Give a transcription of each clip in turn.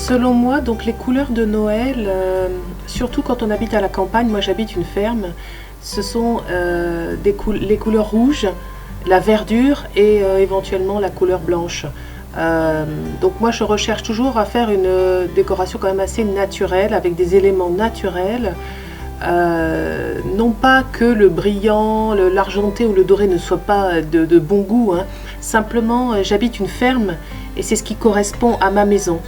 Selon moi, donc les couleurs de Noël, surtout quand on habite à la campagne, moi j'habite une ferme, ce sont les couleurs rouges, la verdure et éventuellement la couleur blanche. Donc moi je recherche toujours à faire une décoration quand même assez naturelle, avec des éléments naturels. Non pas que le brillant, l'argenté ou le doré ne soit pas de bon goût, hein. Simplement j'habite une ferme et c'est ce qui correspond à ma maison.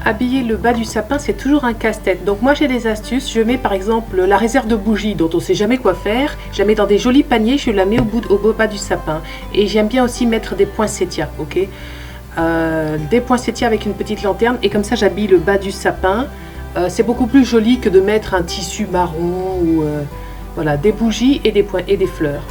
Habiller le bas du sapin, c'est toujours un casse-tête. Donc moi j'ai des astuces. Je mets par exemple la réserve de bougies dont on ne sait jamais quoi faire. Je la mets dans des jolis paniers, je la mets au bas du sapin. Et j'aime bien aussi mettre des poinsettias, ok, des poinsettias avec une petite lanterne. Et comme ça j'habille le bas du sapin. C'est beaucoup plus joli que de mettre un tissu marron ou voilà, des bougies et des fleurs.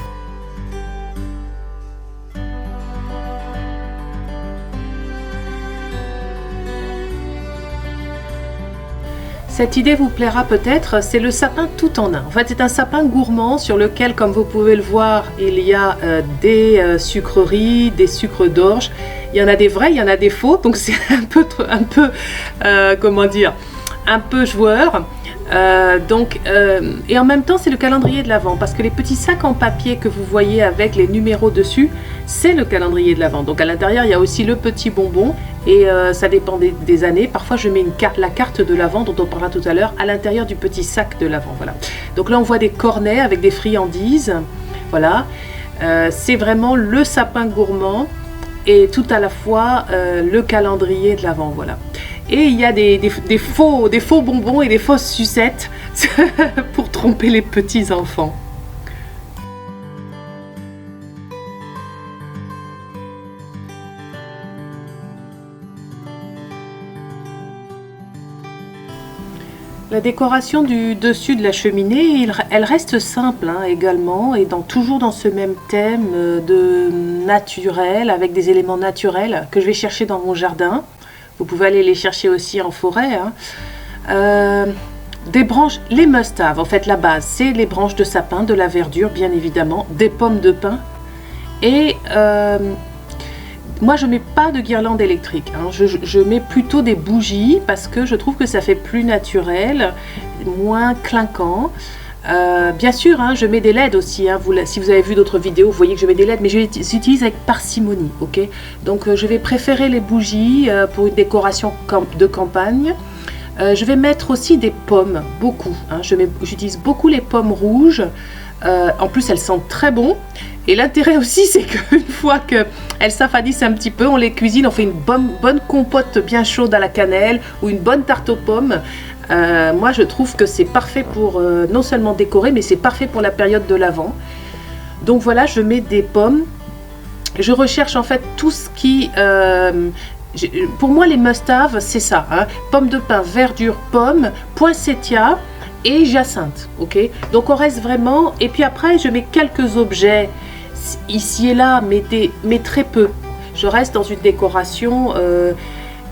Cette idée vous plaira peut-être, c'est le sapin tout en un. En fait, c'est un sapin gourmand sur lequel, comme vous pouvez le voir, il y a des sucreries, des sucres d'orge. Il y en a des vrais, il y en a des faux, donc c'est comment dire, un peu joueur. Et en même temps, c'est le calendrier de l'Avent, parce que les petits sacs en papier que vous voyez avec les numéros dessus, c'est le calendrier de l'Avent. Donc à l'intérieur, il y a aussi le petit bonbon. Et ça dépend des années. Parfois, je mets la carte de l'Avent dont on parlera tout à l'heure à l'intérieur du petit sac de l'Avent. Voilà. Donc là, on voit des cornets avec des friandises. Voilà. C'est vraiment le sapin gourmand et tout à la fois le calendrier de l'Avent. Voilà. Et il y a des faux bonbons et des fausses sucettes pour tromper les petits enfants. La décoration du dessus de la cheminée, elle reste simple hein, également, et toujours dans ce même thème de naturel, avec des éléments naturels que je vais chercher dans mon jardin. Vous pouvez aller les chercher aussi en forêt. Hein. Des branches, les must-have, en fait la base, c'est les branches de sapin, de la verdure bien évidemment, des pommes de pin et... moi, je ne mets pas de guirlande électrique, hein. Je mets plutôt des bougies parce que je trouve que ça fait plus naturel, moins clinquant. Bien sûr, hein, je mets des LED aussi. Hein. Si vous avez vu d'autres vidéos, vous voyez que je mets des LED, mais je les utilise avec parcimonie. Okay, donc, je vais préférer les bougies pour une décoration de campagne. Je vais mettre aussi des pommes, beaucoup. Hein. J'utilise beaucoup les pommes rouges. En plus, elles sentent très bon. Et l'intérêt aussi, c'est qu'une fois qu'elles s'affadissent un petit peu, on les cuisine, on fait une bonne compote bien chaude à la cannelle ou une bonne tarte aux pommes. Moi, je trouve que c'est parfait pour non seulement décorer, mais c'est parfait pour la période de l'Avent. Donc voilà, je mets des pommes. Je recherche en fait tout ce qui... pour moi, les must-have, c'est ça. Hein. Pommes de pin, verdure, pommes, poinsettia et jacinthe. Okay, donc on reste vraiment... Et puis après, je mets quelques objets ici et là, mais très peu. Je reste dans une décoration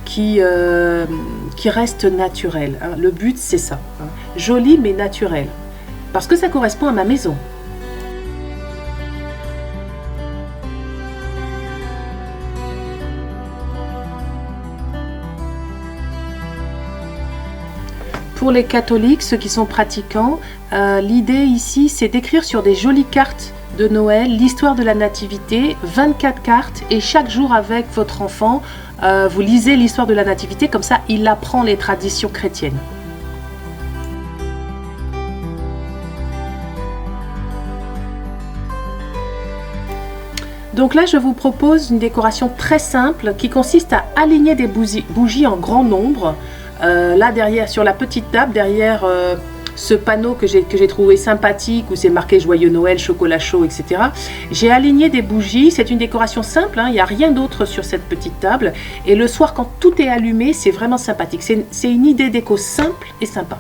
qui reste naturelle. Hein. Le but, c'est ça. Hein. Joli, mais naturel. Parce que ça correspond à ma maison. Pour les catholiques, ceux qui sont pratiquants, l'idée ici, c'est d'écrire sur des jolies cartes de Noël l'histoire de la nativité, 24 cartes, et chaque jour avec votre enfant, vous lisez l'histoire de la nativité, comme ça il apprend les traditions chrétiennes. Donc là, je vous propose une décoration très simple qui consiste à aligner des bougies en grand nombre. Là derrière, sur la petite table, derrière ce panneau que j'ai trouvé sympathique, où c'est marqué Joyeux Noël, chocolat chaud, etc. J'ai aligné des bougies, c'est une décoration simple, hein, il n'y a rien d'autre sur cette petite table. Et le soir, quand tout est allumé, c'est vraiment sympathique. C'est une idée déco simple et sympa.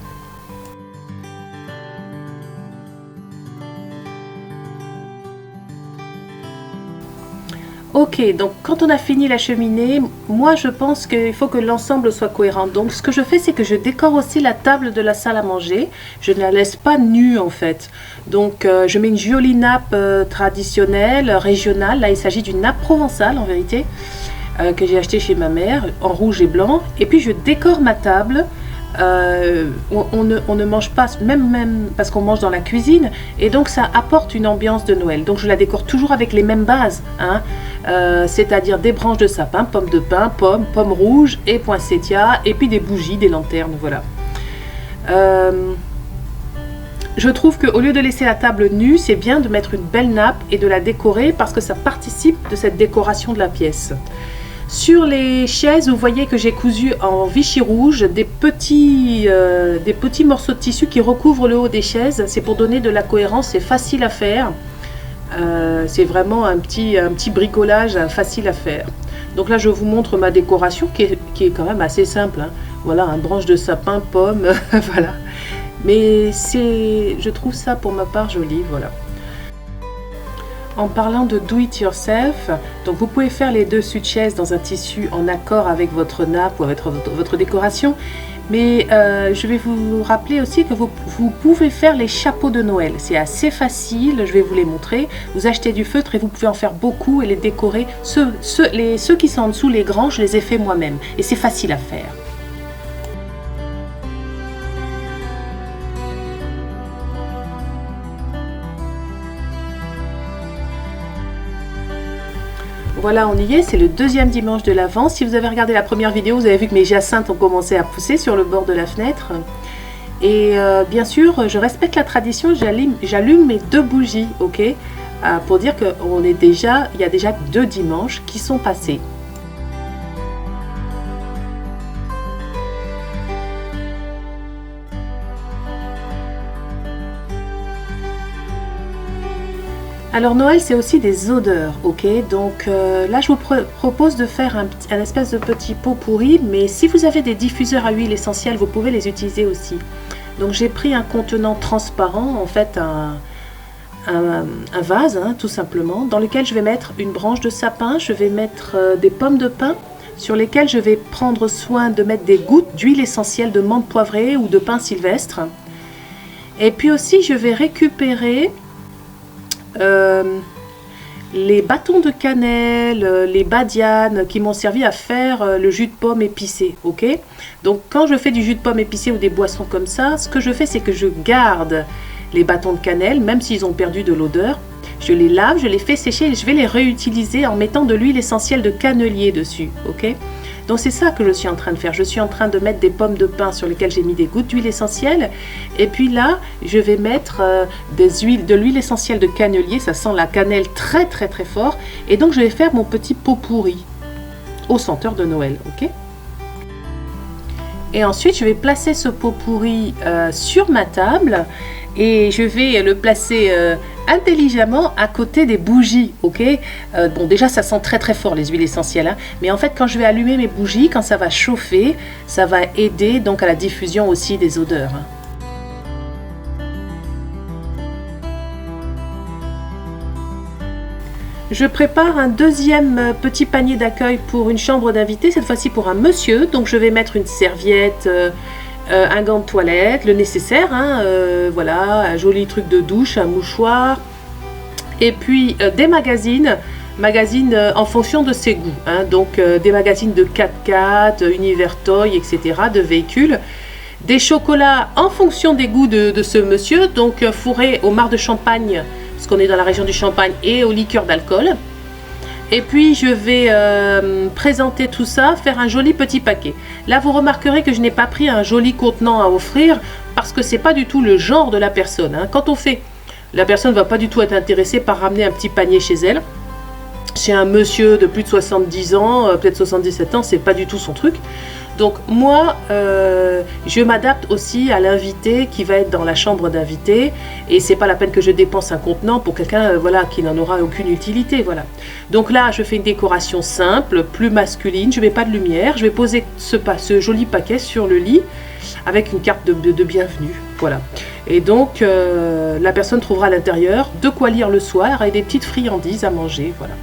Ok, donc quand on a fini la cheminée, moi je pense qu'il faut que l'ensemble soit cohérent. Donc ce que je fais, c'est que je décore aussi la table de la salle à manger. Je ne la laisse pas nue en fait. Donc je mets une jolie nappe traditionnelle, régionale. Là il s'agit d'une nappe provençale en vérité, que j'ai achetée chez ma mère, en rouge et blanc. Et puis je décore ma table. On ne mange pas, même parce qu'on mange dans la cuisine, et donc ça apporte une ambiance de Noël. Donc je la décore toujours avec les mêmes bases, hein, c'est-à-dire des branches de sapin, pommes de pin, pommes rouges et poinsettias, et puis des bougies, des lanternes, voilà. Je trouve qu'au lieu de laisser la table nue, c'est bien de mettre une belle nappe et de la décorer parce que ça participe de cette décoration de la pièce. Sur les chaises, vous voyez que j'ai cousu en Vichy rouge des petits morceaux de tissu qui recouvrent le haut des chaises. C'est pour donner de la cohérence, c'est facile à faire. C'est vraiment un petit bricolage facile à faire. Donc là, je vous montre ma décoration qui est quand même assez simple, hein. Voilà, une branche de sapin, pomme, voilà. Mais je trouve ça pour ma part joli, voilà. En parlant de do it yourself, donc vous pouvez faire les dessus de chaise dans un tissu en accord avec votre nappe ou avec votre décoration, mais je vais vous rappeler aussi que vous pouvez faire les chapeaux de Noël. C'est assez facile, je vais vous les montrer. Vous achetez du feutre et vous pouvez en faire beaucoup et les décorer. Ceux qui sont en dessous, les grands, je les ai fait moi-même et c'est facile à faire. Voilà, on y est, c'est le deuxième dimanche de l'Avent. Si vous avez regardé la première vidéo, vous avez vu que mes jacinthes ont commencé à pousser sur le bord de la fenêtre. Et bien sûr, je respecte la tradition, j'allume mes 2 bougies, ok, pour dire qu'il y a déjà 2 dimanches qui sont passés. Alors Noël, c'est aussi des odeurs, ok? Donc là, je vous propose de faire un espèce de petit pot pourri, mais si vous avez des diffuseurs à huile essentielle, vous pouvez les utiliser aussi. Donc j'ai pris un contenant transparent, en fait un vase, hein, tout simplement, dans lequel je vais mettre une branche de sapin, je vais mettre des pommes de pin, sur lesquelles je vais prendre soin de mettre des gouttes d'huile essentielle de menthe poivrée ou de pin sylvestre. Et puis aussi, je vais récupérer les bâtons de cannelle, les badianes qui m'ont servi à faire le jus de pomme épicé, ok? Donc quand je fais du jus de pomme épicé ou des boissons comme ça, ce que je fais, c'est que je garde les bâtons de cannelle, même s'ils ont perdu de l'odeur, je les lave, je les fais sécher et je vais les réutiliser en mettant de l'huile essentielle de cannelier dessus, ok? Donc c'est ça que je suis en train de faire. Je suis en train de mettre des pommes de pin sur lesquelles j'ai mis des gouttes d'huile essentielle. Et puis là, je vais mettre de l'huile essentielle de cannelier. Ça sent la cannelle très très très fort. Et donc je vais faire mon petit pot pourri au senteur de Noël. Ok ? Et ensuite, je vais placer ce pot pourri sur ma table. Et je vais le placer intelligemment à côté des bougies, ok? Bon, déjà, ça sent très très fort les huiles essentielles, hein, mais en fait, quand je vais allumer mes bougies, quand ça va chauffer, ça va aider donc à la diffusion aussi des odeurs, hein. Je prépare un deuxième petit panier d'accueil pour une chambre d'invité, cette fois-ci pour un monsieur. Donc je vais mettre une serviette, un gant de toilette, le nécessaire, hein, voilà, un joli truc de douche, un mouchoir, et puis des magazines en fonction de ses goûts, hein, donc des magazines de 4x4, Univers Toy, etc., de véhicules, des chocolats en fonction des goûts de ce monsieur, donc fourrés au marc de champagne, parce qu'on est dans la région du Champagne, et aux liqueurs d'alcool. Et puis je vais présenter tout ça, faire un joli petit paquet. Là vous remarquerez que je n'ai pas pris un joli contenant à offrir parce que c'est pas du tout le genre de la personne, hein. Quand on fait, la personne ne va pas du tout être intéressée par ramener un petit panier chez elle. Chez un monsieur de plus de 70 ans, peut-être 77 ans, c'est pas du tout son truc. Donc moi, je m'adapte aussi à l'invité qui va être dans la chambre d'invité, et c'est pas la peine que je dépense un contenant pour quelqu'un voilà, qui n'en aura aucune utilité. Voilà. Donc là, je fais une décoration simple, plus masculine, je mets pas de lumière, je vais poser ce joli paquet sur le lit avec une carte de bienvenue. Voilà. Et donc, la personne trouvera à l'intérieur de quoi lire le soir et des petites friandises à manger. Voilà.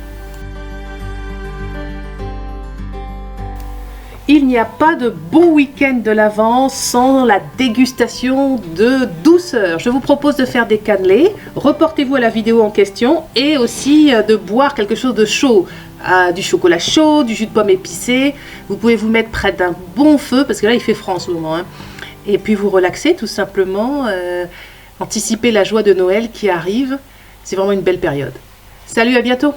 Il n'y a pas de bon week-end de l'Avent sans la dégustation de douceur. Je vous propose de faire des cannelés, reportez-vous à la vidéo en question et aussi de boire quelque chose de chaud. Du chocolat chaud, du jus de pomme épicé. Vous pouvez vous mettre près d'un bon feu parce que là il fait froid en ce moment. Et puis vous relaxer tout simplement, anticiper la joie de Noël qui arrive. C'est vraiment une belle période. Salut, à bientôt!